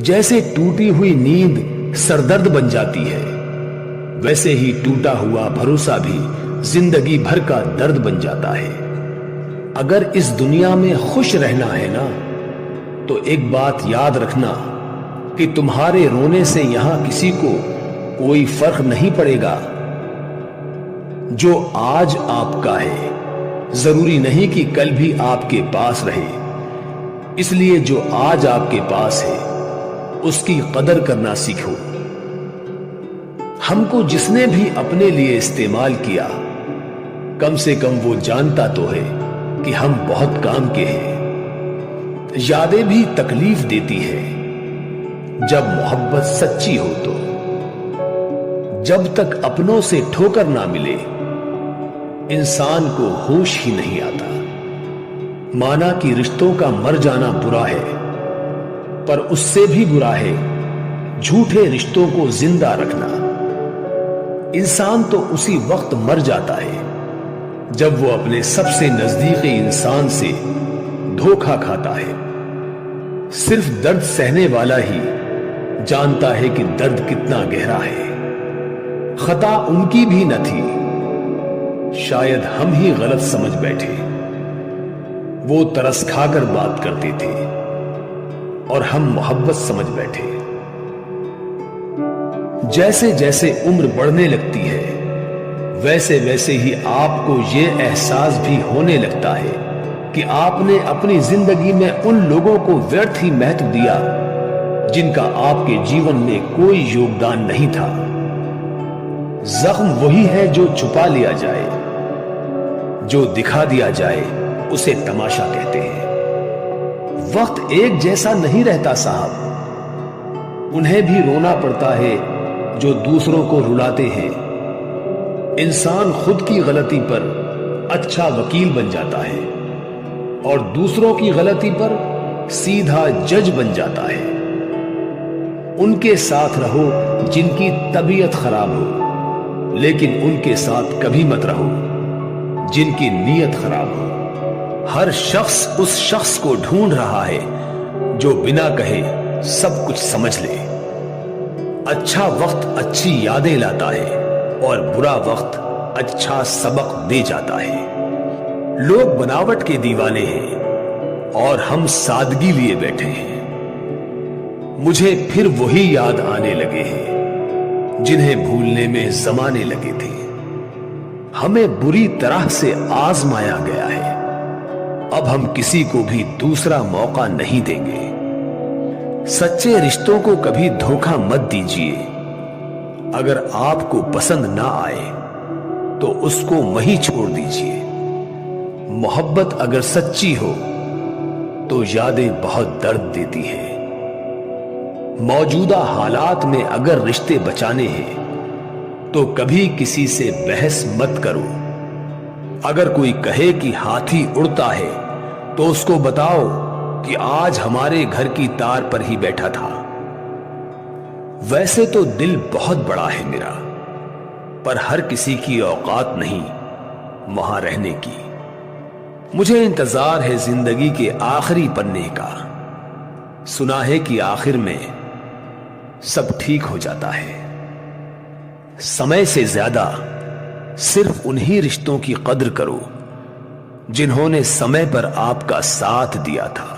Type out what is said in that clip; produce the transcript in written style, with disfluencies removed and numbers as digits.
جیسے ٹوٹی ہوئی نیند سردرد بن جاتی ہے، ویسے ہی ٹوٹا ہوا بھروسہ بھی زندگی بھر کا درد بن جاتا ہے۔ اگر اس دنیا میں خوش رہنا ہے نا، تو ایک بات یاد رکھنا کہ تمہارے رونے سے یہاں کسی کو کوئی فرق نہیں پڑے گا۔ جو آج آپ کا ہے ضروری نہیں کہ کل بھی آپ کے پاس رہے، اس لیے جو آج آپ کے پاس ہے اس کی قدر کرنا سیکھو۔ ہم کو جس نے بھی اپنے لیے استعمال کیا، کم سے کم وہ جانتا تو ہے کہ ہم بہت کام کے ہیں۔ یادیں بھی تکلیف دیتی ہے جب محبت سچی ہو تو۔ جب تک اپنوں سے ٹھوکر نہ ملے انسان کو ہوش ہی نہیں آتا۔ مانا کہ رشتوں کا مر جانا برا ہے، پر اس سے بھی برا ہے جھوٹے رشتوں کو زندہ رکھنا۔ انسان تو اسی وقت مر جاتا ہے جب وہ اپنے سب سے نزدیکی انسان سے دھوکا کھاتا ہے۔ صرف درد سہنے والا ہی جانتا ہے کہ درد کتنا گہرا ہے۔ خطا ان کی بھی نہ تھی، شاید ہم ہی غلط سمجھ بیٹھے۔ وہ ترس کھا کر بات کرتے تھے اور ہم محبت سمجھ بیٹھے۔ جیسے جیسے عمر بڑھنے لگتی ہے ویسے ویسے ہی آپ کو یہ احساس بھی ہونے لگتا ہے کہ آپ نے اپنی زندگی میں ان لوگوں کو ویرتھ ہی مہتو دیا جن کا آپ کے جیون میں کوئی یوگدان نہیں تھا۔ زخم وہی ہے جو چھپا لیا جائے، جو دکھا دیا جائے اسے تماشا کہتے ہیں۔ وقت ایک جیسا نہیں رہتا صاحب، انہیں بھی رونا پڑتا ہے جو دوسروں کو رلاتے ہیں۔ انسان خود کی غلطی پر اچھا وکیل بن جاتا ہے اور دوسروں کی غلطی پر سیدھا جج بن جاتا ہے۔ ان کے ساتھ رہو جن کی طبیعت خراب ہو، لیکن ان کے ساتھ کبھی مت رہو جن کی نیت خراب ہو۔ ہر شخص اس شخص کو ڈھونڈ رہا ہے جو بنا کہے سب کچھ سمجھ لے۔ اچھا وقت اچھی یادیں لاتا ہے اور برا وقت اچھا سبق دے جاتا ہے۔ لوگ بناوٹ کے دیوانے ہیں اور ہم سادگی لیے بیٹھے ہیں۔ مجھے پھر وہی یاد آنے لگے ہیں جنہیں بھولنے میں زمانے لگے تھے۔ ہمیں بری طرح سے آزمایا گیا ہے، اب ہم کسی کو بھی دوسرا موقع نہیں دیں گے۔ سچے رشتوں کو کبھی دھوکہ مت دیجیے۔ اگر آپ کو پسند نہ آئے تو اس کو وہیں چھوڑ دیجیے۔ محبت اگر سچی ہو تو یادیں بہت درد دیتی ہیں۔ موجودہ حالات میں اگر رشتے بچانے ہیں تو کبھی کسی سے بحث مت کرو۔ اگر کوئی کہے کہ ہاتھی اڑتا ہے تو اس کو بتاؤ کہ آج ہمارے گھر کی تار پر ہی بیٹھا تھا۔ ویسے تو دل بہت بڑا ہے میرا، پر ہر کسی کی اوقات نہیں وہاں رہنے کی۔ مجھے انتظار ہے زندگی کے آخری پنے کا۔ سنا ہے کہ آخر میں سب ٹھیک ہو جاتا ہے۔ سمے سے زیادہ صرف انہی رشتوں کی قدر کرو جنہوں نے سمے پر آپ کا ساتھ دیا تھا۔